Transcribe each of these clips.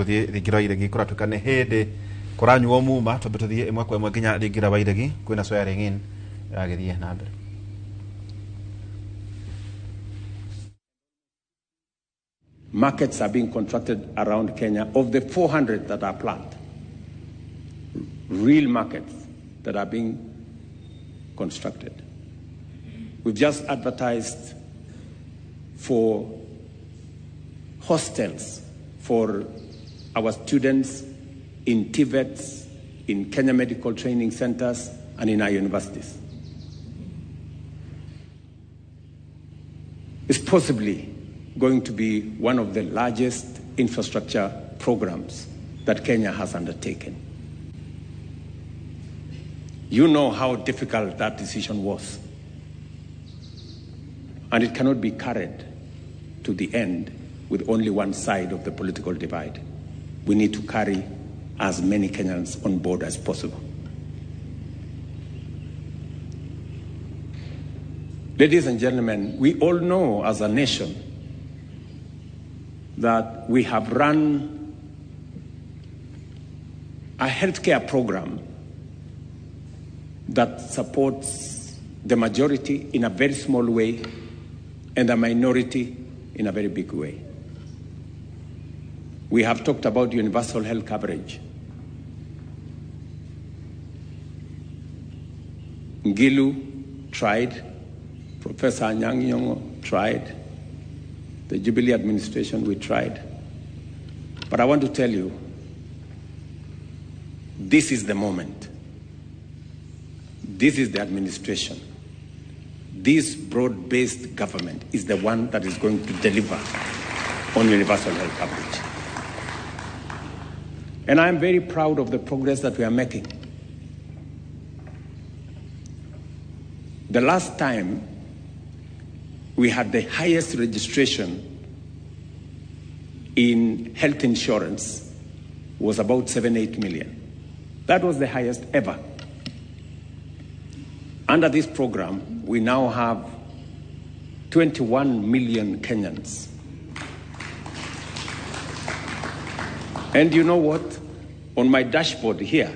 tuthie thingira iregi kuratuka ne hede kuranyuo muma twambe tuthie imwe kwa imwe nginya thingira wa iregi kwina swearing in agithie na mbere. Markets are being constructed around Kenya. Of the 400 that are planned, real markets that are being constructed. We've just advertised for hostels for our students in TVETs, in Kenya Medical Training Centers, and in our universities. It's possibly going to be one of the largest infrastructure programs that Kenya has undertaken. You know how difficult that decision was. And it cannot be carried to the end with only one side of the political divide. We need to carry as many Kenyans on board as possible. Ladies and gentlemen, we all know as a nation that we have run a healthcare program that supports the majority in a very small way and the minority in a very big way. We have talked about universal health coverage. Ngilu tried, Professor Anyang' Nyong'o tried, the Jubilee administration, we tried. But I want to tell you, this is the moment. This is the administration. This broad-based government is the one that is going to deliver on universal health coverage. And I am very proud of the progress that we are making. The last time we had the highest registration in health insurance was about 7-8 million. That was the highest ever. Under this program, we now have 21 million Kenyans. And you know what? On my dashboard here,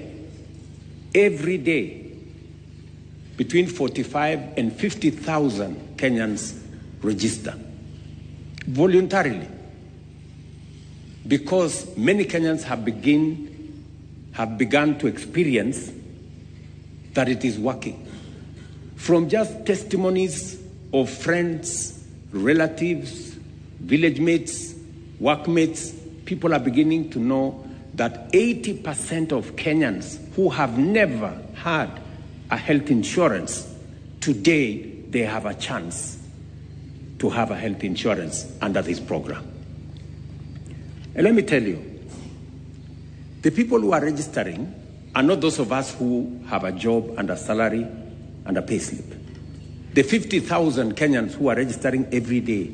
every day, between 45 and 50,000 Kenyans register voluntarily, because many Kenyans have begun to experience that it is working. From just testimonies of friends, relatives, village mates, workmates, people are beginning to know that 80% of Kenyans who have never had a health insurance, today they have a chance to have a health insurance under this program. And let me tell you, the people who are registering are not those of us who have a job and a salary and a pay slip. The 50,000 Kenyans who are registering every day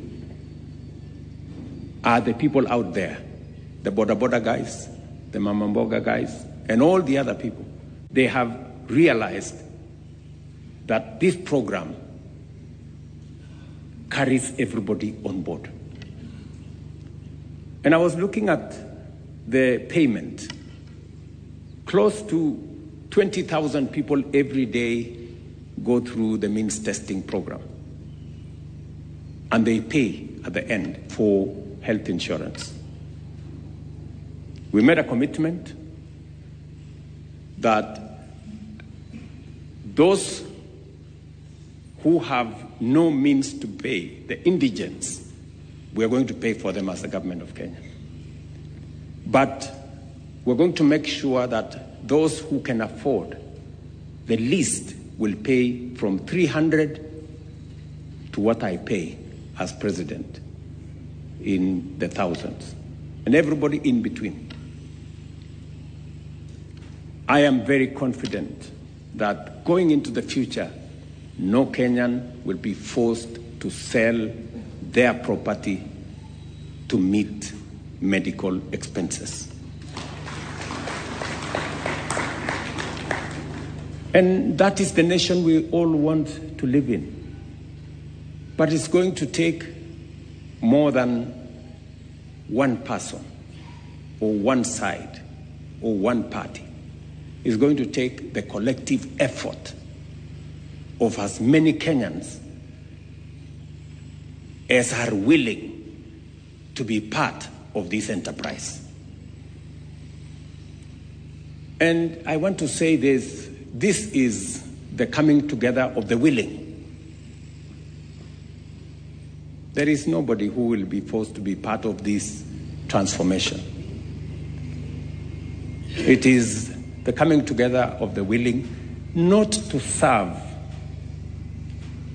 are the people out there, the Boda Boda guys, the Mamamboga guys, and all the other people. They have realized that this program carries everybody on board. And I was looking at the payment. Close to 20,000 people every day go through the means testing program. And they pay at the end for health insurance. We made a commitment that those who have no means to pay, the indigents, we are going to pay for them as the government of Kenya. But we're going to make sure that those who can afford the least will pay from 300 to what I pay as president, in the thousands, and everybody in between. I am very confident that going into the future, no Kenyan will be forced to sell their property to meet medical expenses. And that is the nation we all want to live in. But it's going to take more than one person or one side or one party. It's going to take the collective effort of as many Kenyans as are willing to be part of this enterprise. And I want to say this is the coming together of the willing. There is nobody who will be forced to be part of this transformation. It is the coming together of the willing, not to serve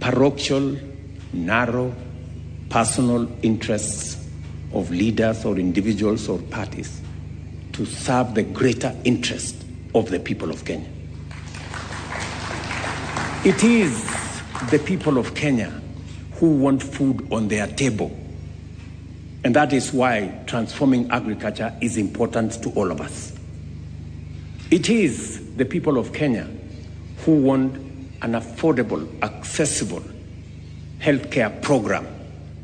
parochial, narrow, personal interests of leaders or individuals or parties, to serve the greater interest of the people of Kenya. It is the people of Kenya who want food on their table. And that is why transforming agriculture is important to all of us. It is the people of Kenya who want an affordable, accessible healthcare program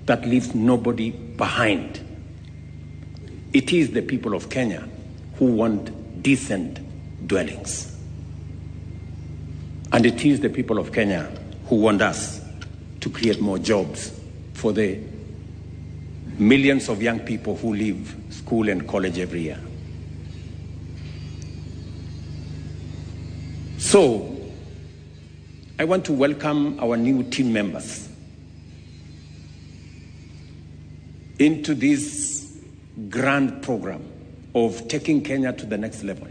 that leaves nobody behind. It is the people of Kenya who want decent dwellings. And it is the people of Kenya who want us to create more jobs for the millions of young people who leave school and college every year. So, I want to welcome our new team members into this grand program of taking Kenya to the next level.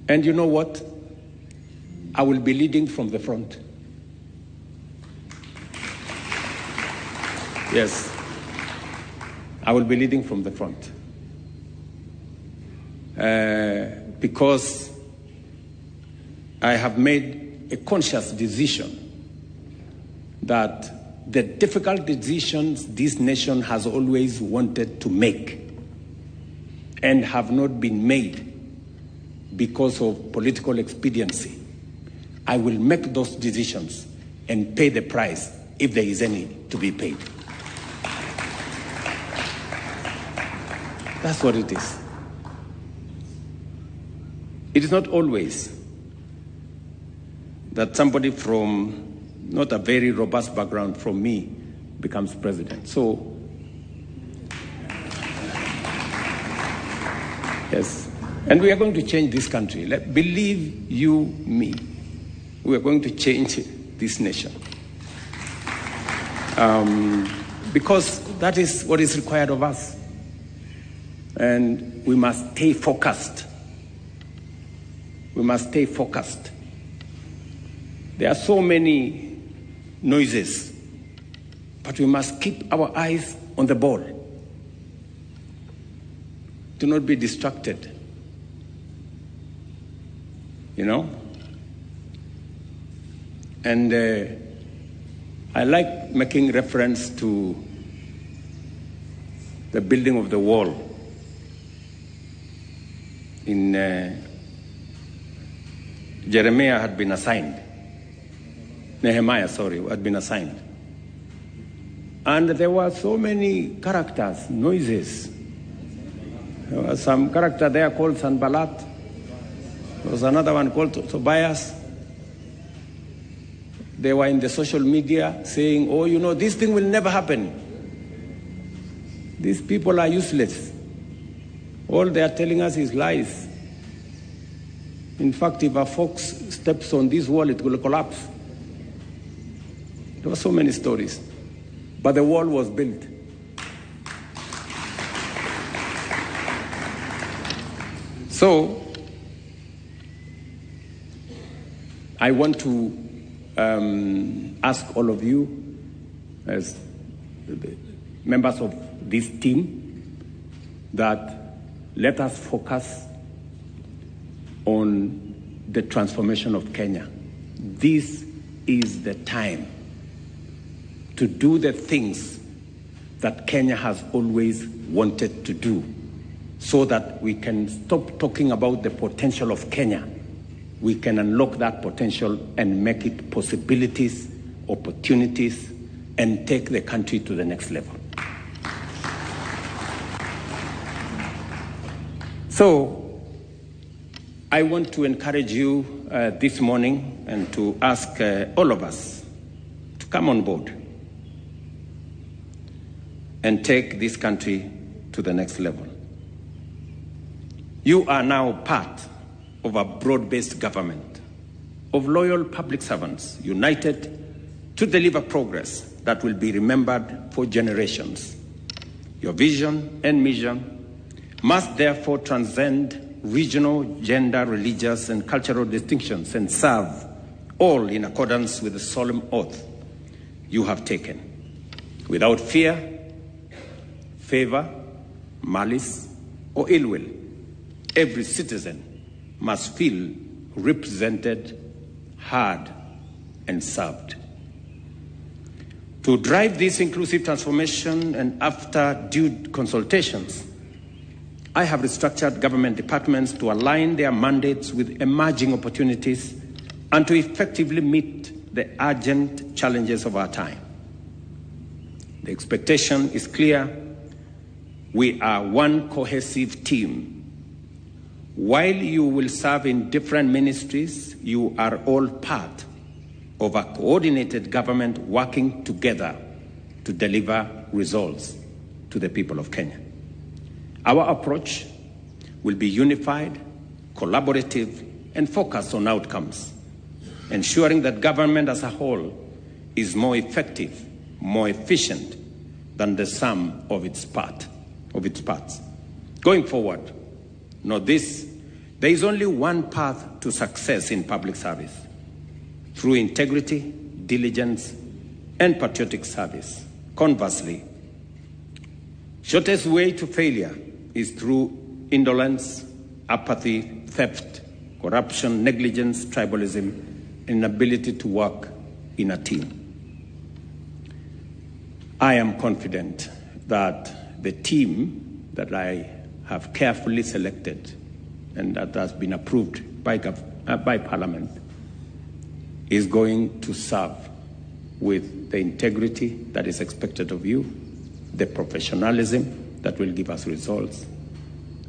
And you know what? I will be leading from the front. Yes, I will be leading from the front. Because I have made a conscious decision that the difficult decisions this nation has always wanted to make and have not been made because of political expediency, I will make those decisions and pay the price if there is any to be paid. That's what it is. It is not always that somebody from not a very robust background from me becomes president. So, yes. And we are going to change this country. Believe you me, we are going to change this nation. Because that is what is required of us. And we must stay focused. We must stay focused. There are so many noises, but we must keep our eyes on the ball. Do not be distracted. You know? And I like making reference to the building of the wall in Nehemiah had been assigned. And there were so many characters, noises. There was some character there called Sanballat. There was another one called Tobias. They were in the social media saying, oh, you know, this thing will never happen. These people are useless. All they are telling us is lies. In fact, if a fox steps on this wall, it will collapse. There were so many stories. But the wall was built. So, I want to ask all of you, as members of this team, that let us focus on the transformation of Kenya. This is the time to do the things that Kenya has always wanted to do, so that we can stop talking about the potential of Kenya. We can unlock that potential and make it possibilities, opportunities, and take the country to the next level. So I want to encourage you this morning and to ask all of us to come on board and take this country to the next level. You are now part of a broad-based government of loyal public servants united to deliver progress that will be remembered for generations. Your vision and mission must therefore transcend regional, gender, religious, and cultural distinctions and serve all in accordance with the solemn oath you have taken, without fear, favor, malice, or ill will. Every citizen must feel represented, heard, and served. To drive this inclusive transformation and after due consultations, I have restructured government departments to align their mandates with emerging opportunities and to effectively meet the urgent challenges of our time. The expectation is clear. We are one cohesive team. While you will serve in different ministries, you are all part of a coordinated government working together to deliver results to the people of Kenya. Our approach will be unified, collaborative, and focused on outcomes, ensuring that government as a whole is more effective, more efficient than the sum of its parts. Going forward, note this, there is only one path to success in public service: through integrity, diligence, and patriotic service. Conversely, shortest way to failure is through indolence, apathy, theft, corruption, negligence, tribalism, and inability to work in a team. I am confident that the team that I have carefully selected and that has been approved by Parliament is going to serve with the integrity that is expected of you, the professionalism that will give us results,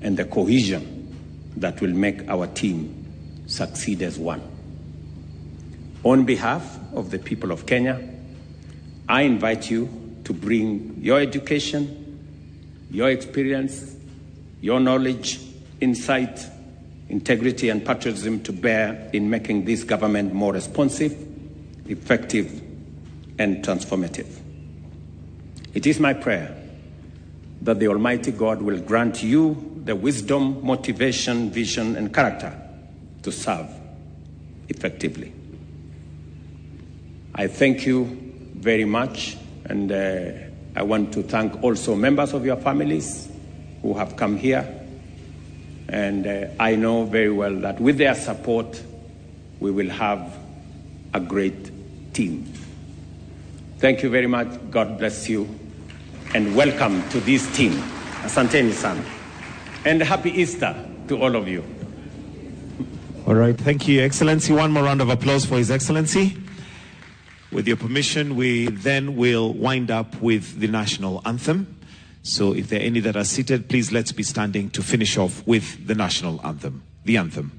and the cohesion that will make our team succeed as one. On behalf of the people of Kenya, I invite you to bring your education, your experience, your knowledge, insight, integrity, and patriotism to bear in making this government more responsive, effective, and transformative. It is my prayer that the Almighty God will grant you the wisdom, motivation, vision, and character to serve effectively. I thank you very much, and I want to thank also members of your families who have come here. And I know very well that with their support, we will have a great team. Thank you very much. God bless you. And welcome to this team. Asanteni sana. And happy Easter to all of you. All right, thank you, Excellency. One more round of applause for His Excellency. With your permission, we then will wind up with the national anthem. So if there are any that are seated, please let's be standing to finish off with the national anthem. The anthem.